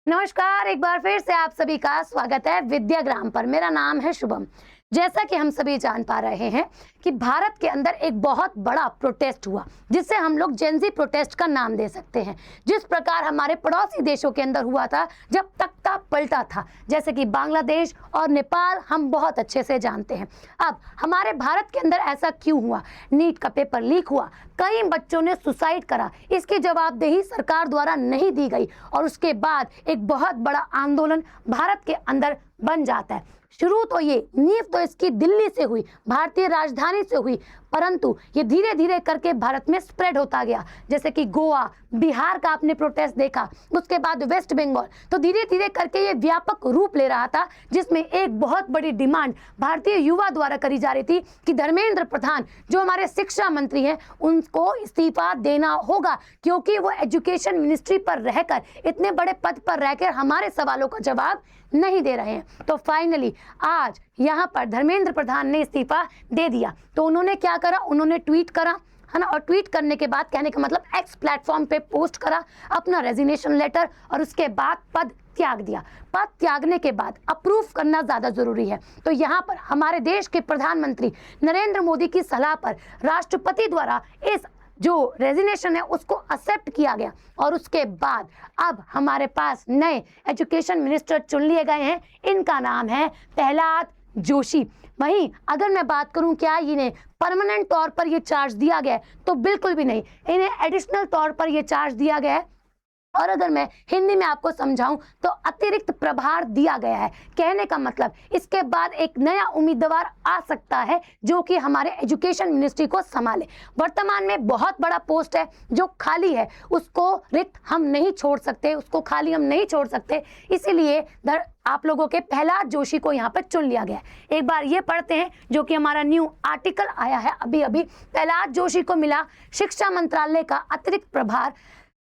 नमस्कार, एक बार फिर से आप सभी का स्वागत है विद्याग्राम पर। मेरा नाम है शुभम। जैसा कि हम सभी जान पा रहे हैं कि भारत के अंदर एक बहुत बड़ा प्रोटेस्ट हुआ जिसे हम लोग जेनजी प्रोटेस्ट का नाम दे सकते हैं। जिस प्रकार हमारे पड़ोसी देशों के अंदर हुआ था जब तख्ता पलटा था, जैसे कि बांग्लादेश और नेपाल, हम बहुत अच्छे से जानते हैं। अब हमारे भारत के अंदर ऐसा क्यों हुआ? नीट का पेपर लीक हुआ, कई बच्चों ने सुसाइड करा, इसकी जवाबदेही सरकार द्वारा नहीं दी गई और उसके बाद एक बहुत बड़ा आंदोलन भारत के अंदर बन जाता है। शुरू तो ये नींव तो इसकी दिल्ली से हुई, भारतीय राजधानी से हुई, परंतु ये धीरे धीरे करके भारत में स्प्रेड होता गया। जैसे कि गोवा, बिहार का आपने प्रोटेस्ट देखा, उसके बाद वेस्ट बंगाल, तो धीरे धीरे करके ये व्यापक रूप ले रहा था, जिसमें एक बहुत बड़ी डिमांड भारतीय युवा द्वारा करी जा रही थी कि धर्मेंद्र प्रधान जो हमारे शिक्षा मंत्री हैं उनको इस्तीफा देना होगा, क्योंकि वो एजुकेशन मिनिस्ट्री पर रहकर, इतने बड़े पद पर रहकर हमारे सवालों का जवाब नहीं दे रहे हैं। तो फाइनली आज यहाँ पर धर्मेंद्र प्रधान ने इस्तीफा दे दिया। तो उन्होंने क्या करा? उन्होंने ट्वीट करा, है ना, और ट्वीट करने के बाद, कहने का मतलब एक्स प्लेटफॉर्म पे पोस्ट करा अपना रेजिग्नेशन लेटर और उसके बाद पद त्याग दिया। पद त्यागने के बाद अप्रूव करना ज्यादा जरूरी है। तो यहाँ पर हमारे देश के प्रधानमंत्री नरेंद्र मोदी की सलाह पर राष्ट्रपति द्वारा इस जो रेजिग्नेशन है उसको एक्सेप्ट किया गया और उसके बाद अब हमारे पास नए एजुकेशन मिनिस्टर चुन लिए गए हैं। इनका नाम है प्रहलाद जोशी। वहीं अगर मैं बात करूं क्या इन्हें परमानेंट तौर पर ये चार्ज दिया गया है, तो बिल्कुल भी नहीं, इन्हें एडिशनल तौर पर ये चार्ज दिया गया है। और अगर मैं हिंदी में आपको समझाऊं तो अतिरिक्त प्रभार दिया गया है। कहने का मतलब इसके बाद एक नया उम्मीदवार आ सकता है जो कि हमारे एजुकेशन मिनिस्ट्री को संभाले। वर्तमान में बहुत बड़ा पोस्ट है जो खाली है, उसको रिक्त हम नहीं छोड़ सकते, उसको खाली हम नहीं छोड़ सकते, इसीलिए आप लोगों के प्रहलाद जोशी को यहाँ पर चुन लिया गया है। एक बार ये पढ़ते हैं जो कि हमारा न्यू आर्टिकल आया है अभी अभी। प्रहलाद जोशी को मिला शिक्षा मंत्रालय का अतिरिक्त प्रभार।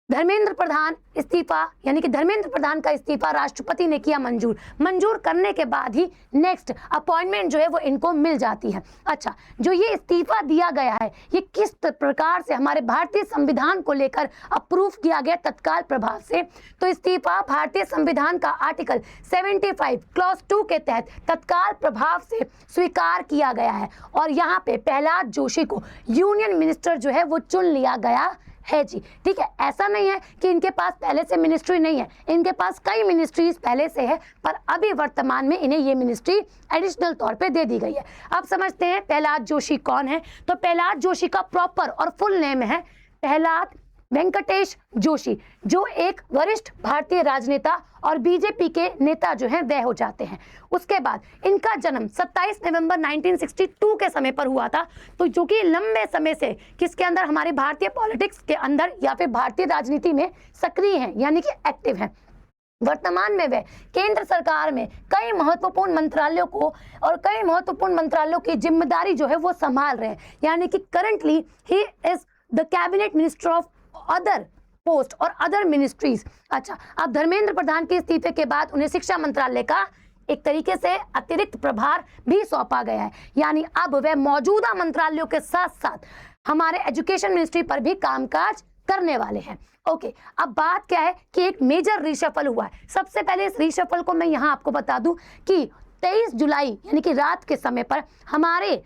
धर्मेंद्र प्रधान इस्तीफा, यानी कि धर्मेंद्र प्रधान का इस्तीफा राष्ट्रपति ने किया मंजूर करने के बाद ही नेक्स्ट अपॉइंटमेंट जो है वो इनको मिल जाती है। अच्छा, जो ये इस्तीफा दिया गया है ये किस प्रकार से हमारे भारतीय संविधान को लेकर अप्रूव किया गया तत्काल प्रभाव से? तो इस्तीफा भारतीय संविधान का आर्टिकल 75 क्लॉज 2 के तहत तत्काल प्रभाव से स्वीकार किया गया है और यहाँ पे प्रहलाद जोशी को यूनियन मिनिस्टर जो है वो चुन लिया गया है जी। ठीक है, ऐसा नहीं है कि इनके पास पहले से मिनिस्ट्री नहीं है, इनके पास कई मिनिस्ट्रीज पहले से है, पर अभी वर्तमान में इन्हें ये मिनिस्ट्री एडिशनल तौर पे दे दी गई है। अब समझते हैं प्रहलाद जोशी कौन है। तो प्रहलाद जोशी का प्रॉपर और फुल नेम है प्रहलाद वेंकटेश जोशी, जो एक वरिष्ठ भारतीय राजनेता और बीजेपी के नेता जो हैं वह हो जाते हैं। उसके बाद इनका जन्म 27 नवंबर 1962 के समय पर हुआ था, तो जो कि लंबे समय से किसके अंदर, हमारे भारतीय पॉलिटिक्स के अंदर या फिर भारतीय राजनीति में सक्रिय हैं, यानी कि एक्टिव हैं। वर्तमान में वे केंद्र सरकार में कई महत्वपूर्ण मंत्रालयों को और कई महत्वपूर्ण मंत्रालयों की जिम्मेदारी जो है वो संभाल रहे हैं, यानी कि currently he is the cabinet minister of other post और अदर मिनिस्ट्रीज। अच्छा, अब धर्मेंद्र प्रधान के इस्तीफे के बाद उन्हें शिक्षा मंत्रालय का एक तरीके से अतिरिक्त प्रभार भी सौंपा गया है, यानी अब वे मौजूदा मंत्रालयों के साथ साथ हमारे एजुकेशन मिनिस्ट्री पर भी कामकाज करने वाले हैं। ओके, अब बात क्या है कि एक मेजर रिशफल हुआ है। सबसे पहले इस रिशफल को मैं यहाँ आपको बता दूं कि 23 जुलाई यानी कि रात के समय पर हमारे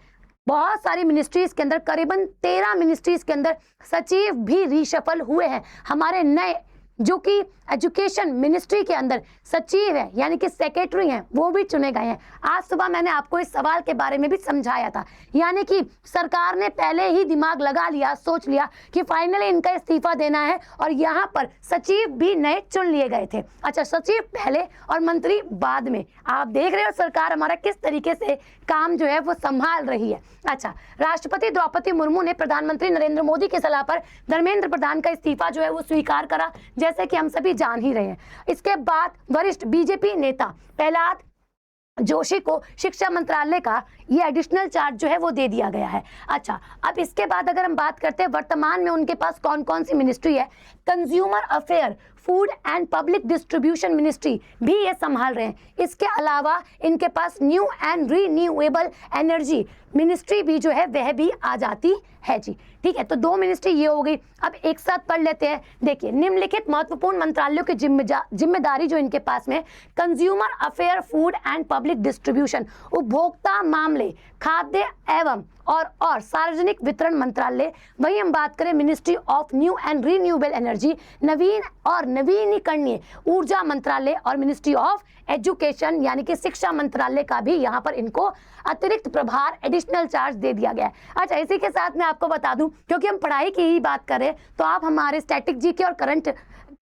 बहुत सारी मिनिस्ट्रीज के अंदर, करीबन 13 मिनिस्ट्रीज के अंदर सचिव भी रीशफल हुए हैं। हमारे नए जो कि एजुकेशन मिनिस्ट्री के अंदर सचिव है यानी कि सेक्रेटरी हैं, वो भी चुने गए हैं। आज सुबह मैंने आपको इस सवाल के बारे में भी समझाया था, यानी कि सरकार ने पहले ही दिमाग लगा लिया, सोच लिया कि फाइनली इनका इस्तीफा देना है और यहाँ पर सचिव भी नए चुन लिए गए थे। अच्छा, सचिव पहले और मंत्री बाद में। आप देख रहे हो सरकार हमारा किस तरीके से काम जो है वो संभाल रही है। अच्छा, राष्ट्रपति द्रौपदी मुर्मू ने प्रधानमंत्री नरेंद्र मोदी की सलाह पर धर्मेंद्र प्रधान का इस्तीफा जो है वो स्वीकार करा, जैसे कि हम सभी जान ही रहे हैं। इसके बाद वरिष्ठ बीजेपी नेता प्रहलाद जोशी को शिक्षा मंत्रालय का ये एडिशनल चार्ज जो है वो दे दिया गया है। अच्छा, अब इसके बाद अगर हम बात करते हैं वर्तमान में उनके पास कौन कौन सी मिनिस्ट्री है। Consumer affair, food and public distribution ministry भी ये संभाल रहे हैं। इसके अलावा इनके पास new and renewable energy ministry भी जो है वह भी आ जाती है जी। ठीक है, तो 2 मिनिस्ट्री ये हो गई। अब एक साथ पढ़ लेते हैं। देखिए, निम्नलिखित महत्वपूर्ण मंत्रालयों की जिम्मेदारी जो इनके पास में, consumer affair, food and public distribution, उपभोक्ता मामले, खाद्य एवं और सार्वजनिक वितरण मंत्रालय। वही हम बात करें ministry of new and renewable energy, नवीन और नवीनीकरणीय ऊर्जा मंत्रालय, और मिनिस्ट्री ऑफ एजुकेशन यानी कि शिक्षा मंत्रालय का भी यहाँ पर इनको अतिरिक्त प्रभार, एडिशनल चार्ज दे दिया गया है। अच्छा, इसी के साथ मैं आपको बता दूं, क्योंकि हम पढ़ाई की ही बात करें, तो आप हमारे स्टैटिक जीके और करंट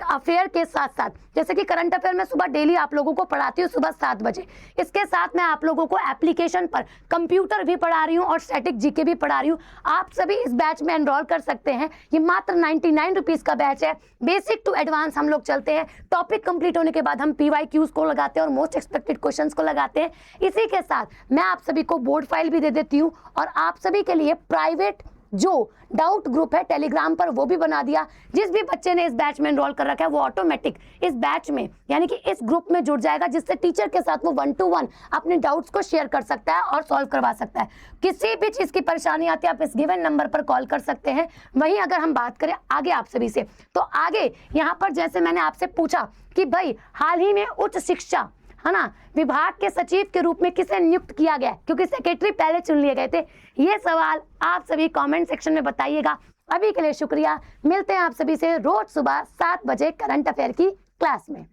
अफेयर के साथ साथ, जैसे कि करंट अफेयर में सुबह डेली आप लोगों को पढ़ाती हूँ सुबह 7 बजे, इसके साथ मैं आप लोगों को एप्लीकेशन पर कंप्यूटर भी पढ़ा रही हूँ और स्टैटिक जीके भी पढ़ा रही हूँ। आप सभी इस बैच में एनरोल कर सकते हैं। ये मात्र 99 रुपीज़ का बैच है। बेसिक टू एडवांस हम लोग चलते हैं। टॉपिक कंप्लीट होने के बाद हम PYQs को लगाते हैं और मोस्ट एक्सपेक्टेड क्वेश्चंस को लगाते हैं। इसी के साथ मैं आप सभी को बोर्ड फाइल भी दे देती हूँ, और आप सभी के लिए प्राइवेट जो डाउट ग्रुप है टेलीग्राम पर वो भी बना दिया। जिस भी बच्चे ने इस बैच में एनरोल कर रखा है वो ऑटोमेटिक इस बैच में यानी कि इस ग्रुप में जुड़ जाएगा, जिससे टीचर के साथ वो 1 to 1 अपने डाउट्स को शेयर कर सकता है और सॉल्व करवा सकता है। किसी भी चीज़ की परेशानी आती है आप इस गिवन नंबर पर कॉल कर सकते हैं। वहीं अगर हम बात करें आगे आप सभी से, तो आगे यहाँ पर जैसे मैंने आपसे पूछा कि भाई हाल ही में उच्च शिक्षा है ना विभाग के सचिव के रूप में किसे नियुक्त किया गया, क्योंकि सेक्रेटरी पहले चुन लिए गए थे। ये सवाल आप सभी कमेंट सेक्शन में बताइएगा। अभी के लिए शुक्रिया। मिलते हैं आप सभी से रोज सुबह 7 बजे करंट अफेयर की क्लास में।